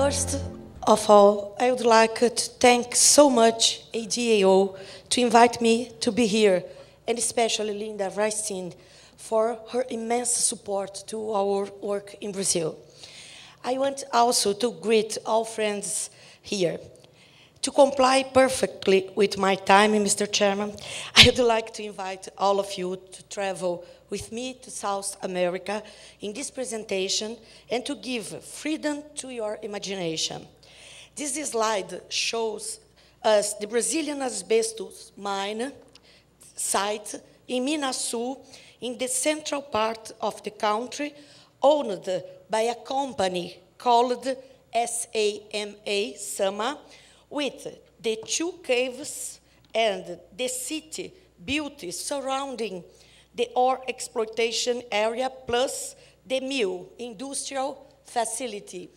First of all, I would like to thank so much ADAO to invite me to be here, and especially Linda Reistein for her immense support to our work in Brazil. I want also to greet all friends here. To comply perfectly with my time, Mr. Chairman, I would like to invite all of you to travel with me to South America in this presentation and to give freedom to your imagination. This slide shows us the Brazilian asbestos mine site in Minas Sul, in the central part of the country, owned by a company called SAMA, with the 2 caves and the city built surrounding the ore exploitation area, plus the mill industrial facility.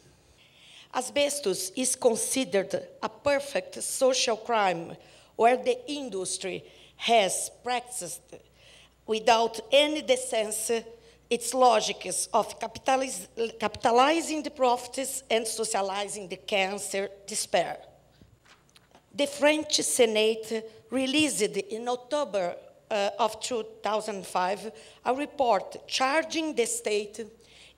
Asbestos is considered a perfect social crime where the industry has practiced without any decency its logics of capitalizing the profits and socializing the cancer despair. The French Senate released in October of 2005 a report charging the state,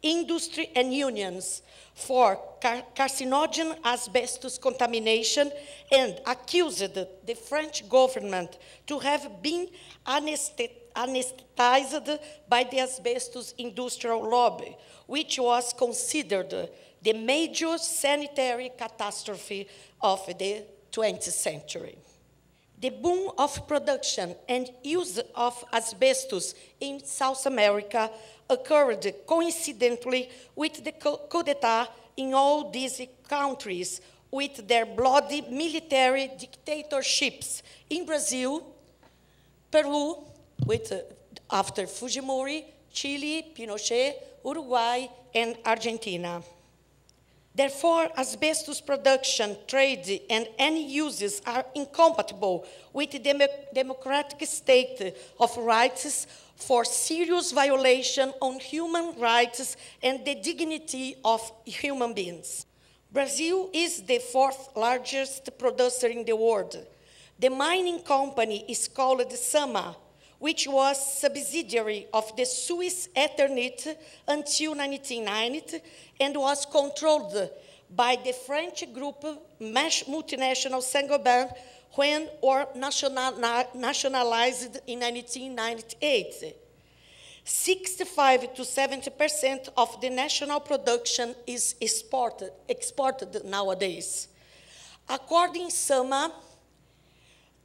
industry, and unions for carcinogen asbestos contamination and accused the French government to have been anesthetized by the asbestos industrial lobby, which was considered the major sanitary catastrophe of the 20th century. The boom of production and use of asbestos in South America occurred coincidentally with the coup d'etat in all these countries, with their bloody military dictatorships in Brazil, Peru, after Fujimori, Chile, Pinochet, Uruguay, and Argentina. Therefore, asbestos production, trade, and any uses are incompatible with the democratic state of rights for serious violation on human rights and the dignity of human beings. Brazil is the 4th largest producer in the world. The mining company is called SAMA, which was subsidiary of the Swiss Eternit until 1990 and was controlled by the French group multinational Saint-Gobain when or nationalized in 1998. 65 to 70% of the national production is exported nowadays. According to SAMA,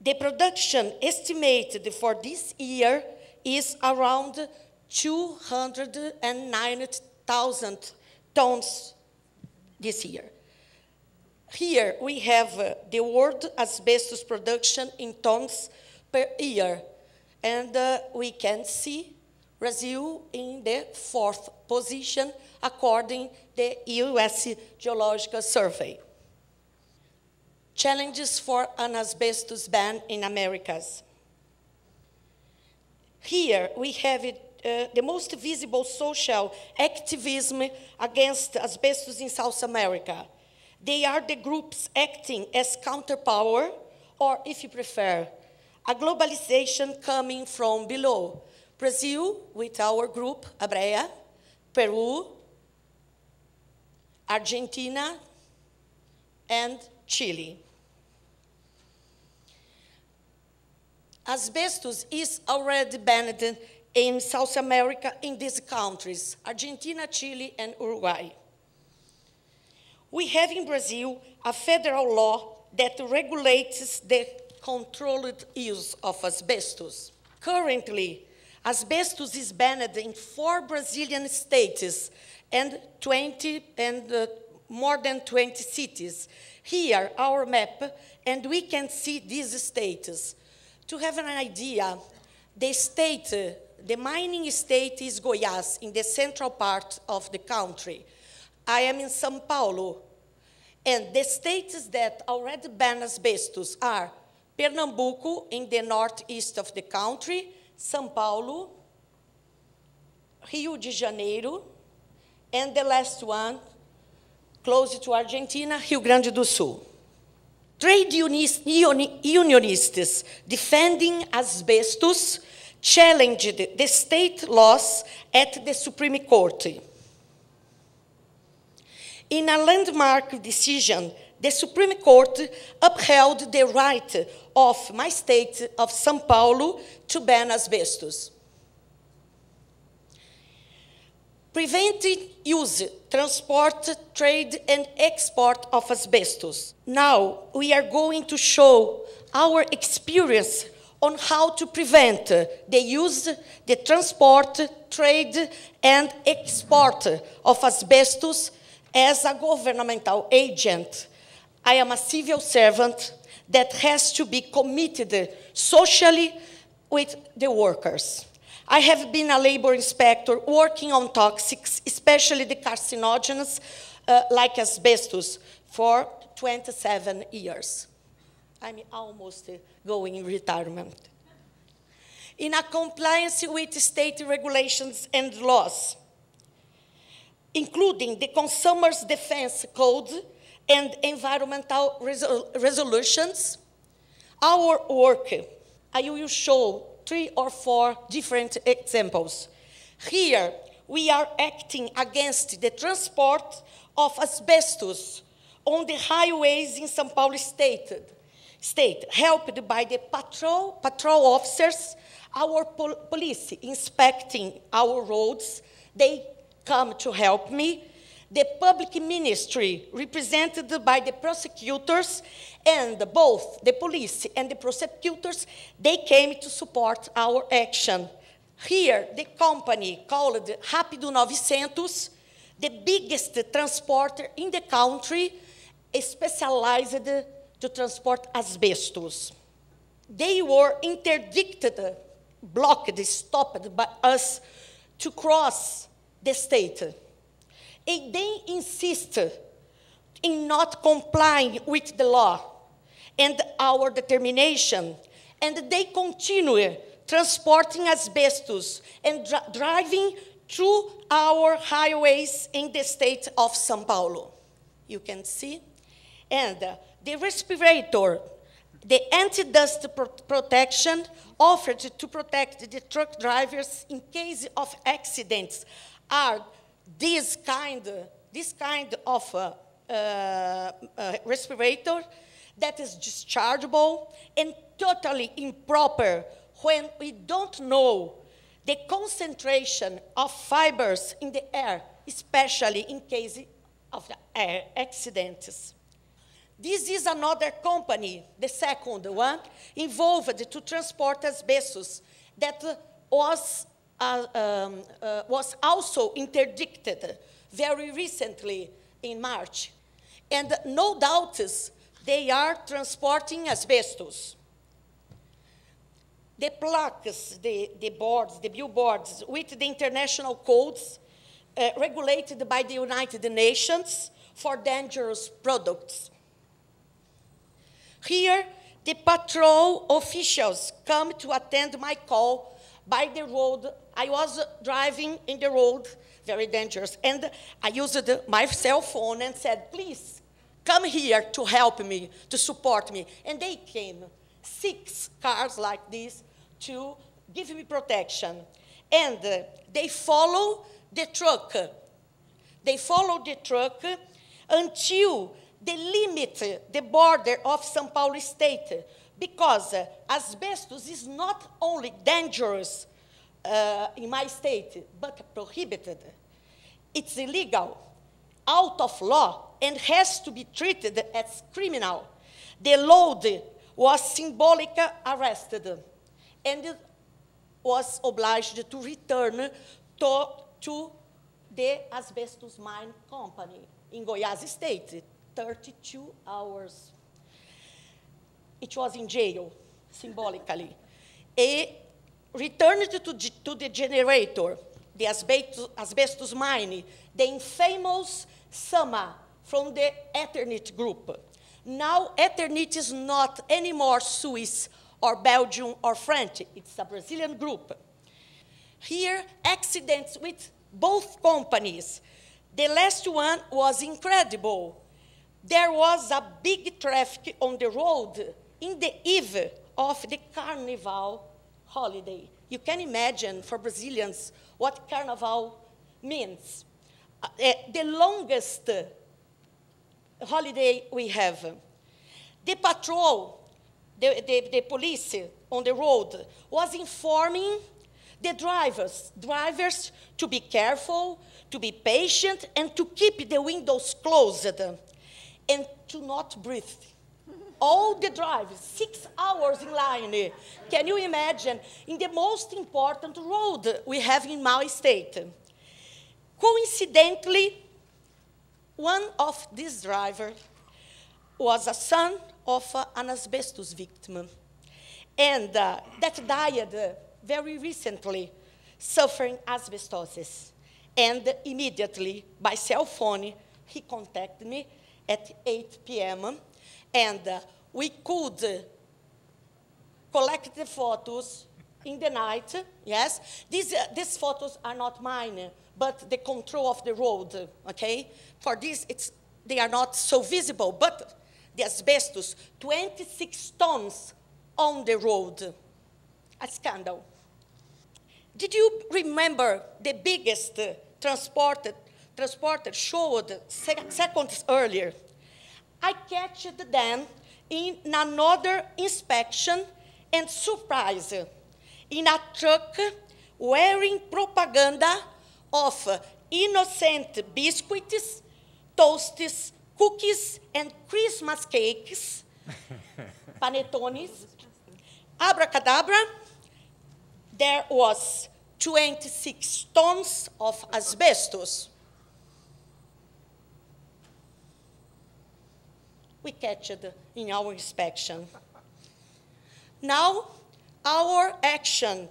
the production estimated for this year is around 290,000 tons this year. Here we have the world asbestos production in tons per year, and we can see Brazil in the 4th position according to the US Geological Survey. Challenges for an asbestos ban in Americas. Here we have the most visible social activism against asbestos in South America. They are the groups acting as counterpower, or if you prefer, a globalization coming from below. Brazil, with our group, ABREA, Peru, Argentina, and Chile. Asbestos is already banned in South America in these countries, Argentina, Chile, and Uruguay. We have in Brazil a federal law that regulates the controlled use of asbestos. Currently, asbestos is banned in 4 Brazilian states and more than 20 cities. Here, our map, and we can see these states. To have an idea, the mining state is Goiás, in the central part of the country. I am in São Paulo, and the states that already ban asbestos are Pernambuco, in the northeast of the country, São Paulo, Rio de Janeiro, and the last one, close to Argentina, Rio Grande do Sul. Trade unionists defending asbestos challenged the state laws at the Supreme Court. In a landmark decision, the Supreme Court upheld the right of my state of São Paulo to ban asbestos. Preventing use, transport, trade, and export of asbestos. Now, we are going to show our experience on how to prevent the use, the transport, trade, and export of asbestos as a governmental agent. I am a civil servant that has to be committed socially with the workers. I have been a labor inspector working on toxics, especially the carcinogens like asbestos, for 27 years. I'm almost going in retirement. In a compliance with state regulations and laws, including the Consumers Defense Code and environmental resolutions, our work, I will show 3 or 4 different examples. Here, we are acting against the transport of asbestos on the highways in São Paulo state, helped by the patrol officers, our police inspecting our roads. They come to help me. The public ministry, represented by the prosecutors, and both the police and the prosecutors, they came to support our action. Here, the company called Rápido 900, the biggest transporter in the country, specialized to transport asbestos. They were interdicted, blocked, stopped by us to cross the state. And they insist in not complying with the law and our determination, and they continue transporting asbestos and driving through our highways in the state of São Paulo. You can see. And the respirator, the anti-dust protection offered to protect the truck drivers in case of accidents are this kind of respirator that is dischargeable and totally improper when we don't know the concentration of fibers in the air, especially in case of air accidents. This is another company, the second one, involved to transport asbestos that was also interdicted very recently in March. And no doubt they are transporting asbestos. The plaques, the boards, the billboards with the international codes regulated by the United Nations for dangerous products. Here, the patrol officials come to attend my call by the road. I was driving in the road, very dangerous, and I used my cell phone and said, please, come here to help me, to support me. And they came, 6 cars like this, to give me protection. And they follow the truck. They follow the truck until they limit the border of São Paulo state, because asbestos is not only dangerous in my state, but prohibited. It's illegal, out of law, and has to be treated as criminal. The load was symbolically arrested and was obliged to return to the asbestos mine company in Goiás state, 32 hours. It was in jail, symbolically. It returned to the generator, the asbestos mine, the infamous Sama from the Eternit group. Now, Eternit is not anymore Swiss or Belgium or French. It's a Brazilian group. Here, accidents with both companies. The last one was incredible. There was a big traffic on the road in the eve of the Carnival holiday. You can imagine, for Brazilians, what Carnival means. The longest holiday we have. The patrol, the police on the road, was informing the drivers to be careful, to be patient, and to keep the windows closed, and to not breathe. All the drivers, 6 hours in line. Can you imagine? In the most important road we have in my state. Coincidentally, one of these drivers was a son of an asbestos victim, and that died very recently, suffering asbestosis. And immediately, by cell phone, he contacted me at 8 p.m., and we could collect the photos in the night, yes? These photos are not mine, but the control of the road, okay? For this, they are not so visible, but the asbestos, 26 tons on the road. A scandal. Did you remember the biggest transported showed seconds earlier? I catched them in another inspection and surprise, in a truck wearing propaganda of innocent biscuits, toasts, cookies, and Christmas cakes, panetones. Abracadabra, there was 26 tons of asbestos. We catched in our inspection. Now, our action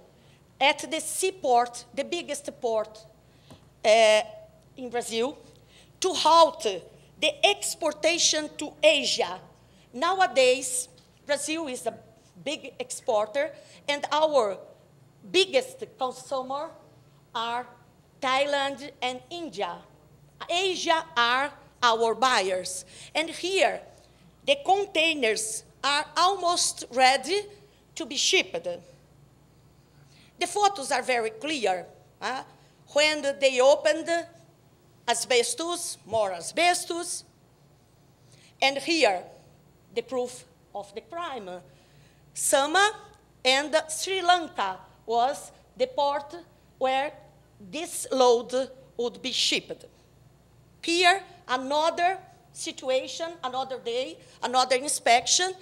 at the seaport, the biggest port in Brazil, to halt the exportation to Asia. Nowadays, Brazil is a big exporter, and our biggest consumer are Thailand and India. Asia are our buyers. And here, the containers are almost ready to be shipped. The photos are very clear. When they opened asbestos, more asbestos, and here, the proof of the crime. Sama and Sri Lanka was the port where this load would be shipped. Here, another situation, another day, another inspection.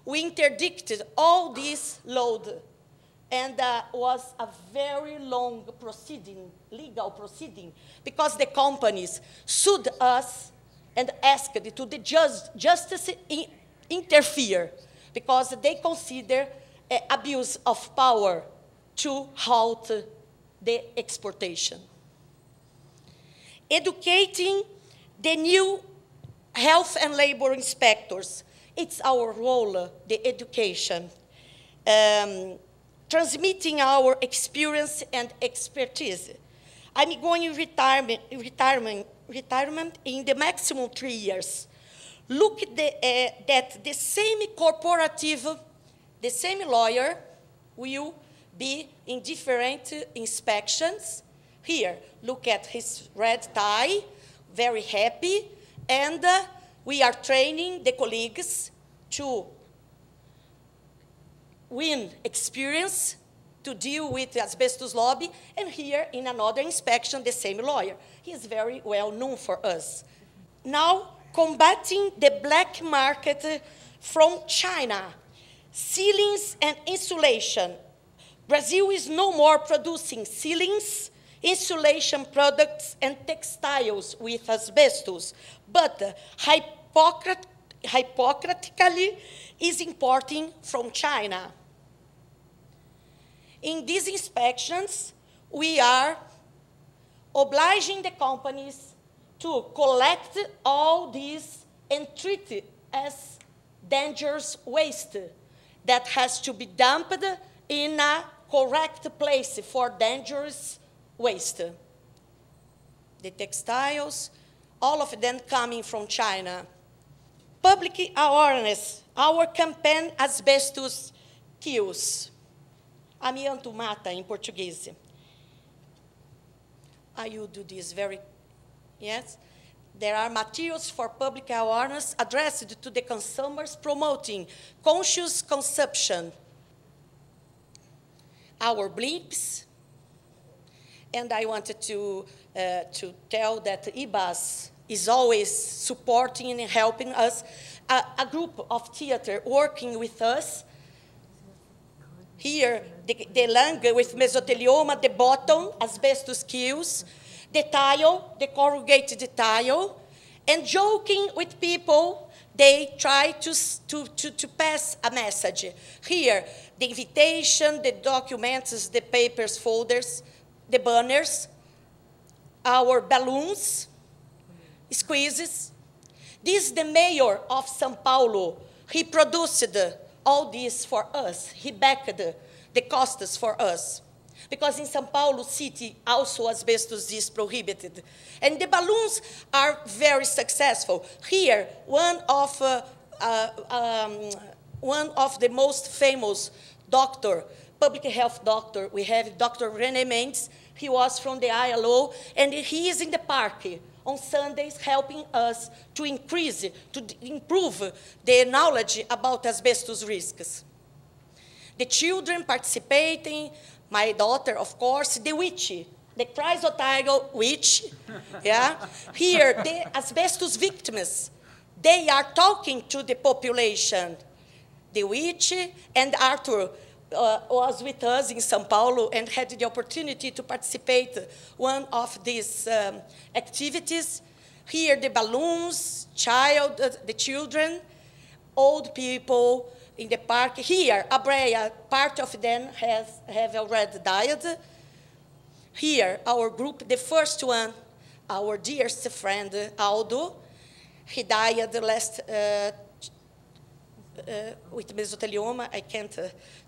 We interdicted all this load, and was a very long proceeding, legal proceeding, because the companies sued us and asked to the justice interfere, because they consider abuse of power to halt the exportation. Educating the new health and labor inspectors, it's our role, the education. Transmitting our experience and expertise. I'm going retirement in the maximum 3 years. Look at that the same corporative, the same lawyer will be in different inspections. Here, look at his red tie, very happy, and we are training the colleagues to win experience to deal with the asbestos lobby, and here in another inspection, the same lawyer. He is very well known for us. Now, combating the black market from China, ceilings and insulation. Brazil is no more producing ceilings, insulation products, and textiles with asbestos, but hypocritically is importing from China. In these inspections, we are obliging the companies to collect all these and treat it as dangerous waste that has to be dumped in a correct place for dangerous waste. The textiles, all of them coming from China. Public awareness, our campaign Asbestos Kills. Amianto mata, em português. I will do this very, yes. There are materials for public awareness addressed to the consumers promoting conscious consumption. Our blimps, and I wanted to tell that IBAS is always supporting and helping us. A group of theater working with us. Here, the lung with mesothelioma, the bottom, asbestos kills, the tile, the corrugated tile, and joking with people, they try to pass a message. Here, the invitation, the documents, the papers, folders, the banners, our balloons, squeezes. This is the mayor of São Paulo. He produced all this for us. He backed the costs for us. Because in São Paulo city, also asbestos is prohibited. And the balloons are very successful. Here, one of the most famous public health doctor, we have Dr. René Mendes. He was from the ILO, and he is in the park on Sundays helping us to improve the knowledge about asbestos risks. The children participating, my daughter, of course, the witch, the chrysotygal witch, yeah. Here, the asbestos victims, they are talking to the population. The witch and Arthur was with us in São Paulo and had the opportunity to participate one of these activities. Here, the balloons, the children, old people in the park. Here, Abrea, part of them have already died. Here, our group, the first one, our dearest friend, Aldo, he died last with mesothelioma. I can't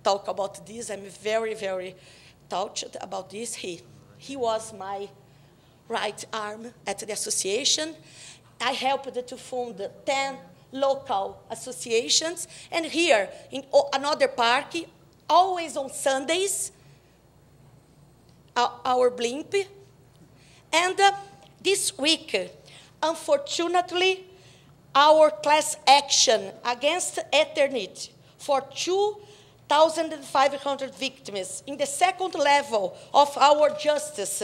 talk about this. I'm very, very touched about this. He was my right arm at the association. I helped to fund 10 local associations. And here, in another park, always on Sundays, our blimp. And this week, unfortunately, our class action against Eternit for 2,500 victims in the second level of our justice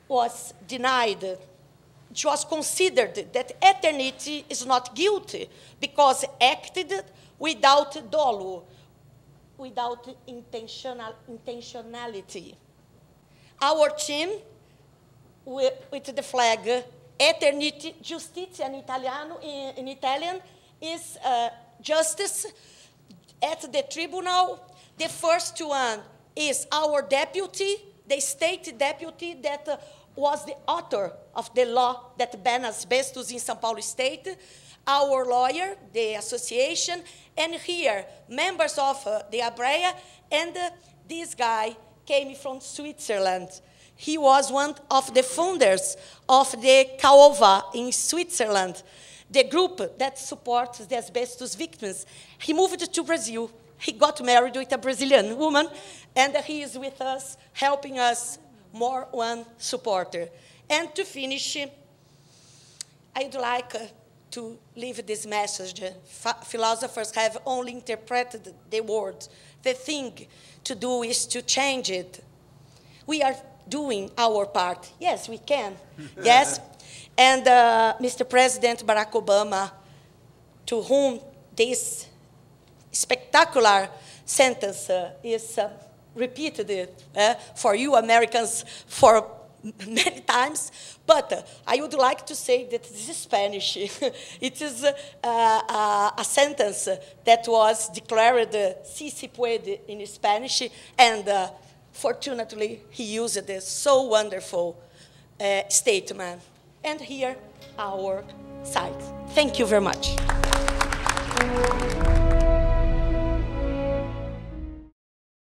was denied. It was considered that Eternit is not guilty because acted without dolo, without intentionality. Our team, with the flag, Eternit Giustizia in Italian is justice at the tribunal. The first one is our deputy, the state deputy that was the author of the law that banned asbestos in São Paulo State, our lawyer, the association, and here, members of the Abrea, and this guy came from Switzerland. He was one of the founders of the CAOVA in Switzerland, the group that supports the asbestos victims. He moved to Brazil. He got married with a Brazilian woman, and he is with us, helping us, more one supporter. And to finish, I'd like to leave this message. Philosophers have only interpreted the word. The thing to do is to change it. We are doing our part. Yes, we can. Yes. And Mr. President Barack Obama, to whom this spectacular sentence is repeated for you Americans for many times, but I would like to say that this is Spanish. It is a sentence that was declared "si se puede" in Spanish, and fortunately, he used this so wonderful statement. And here, our site. Thank you very much.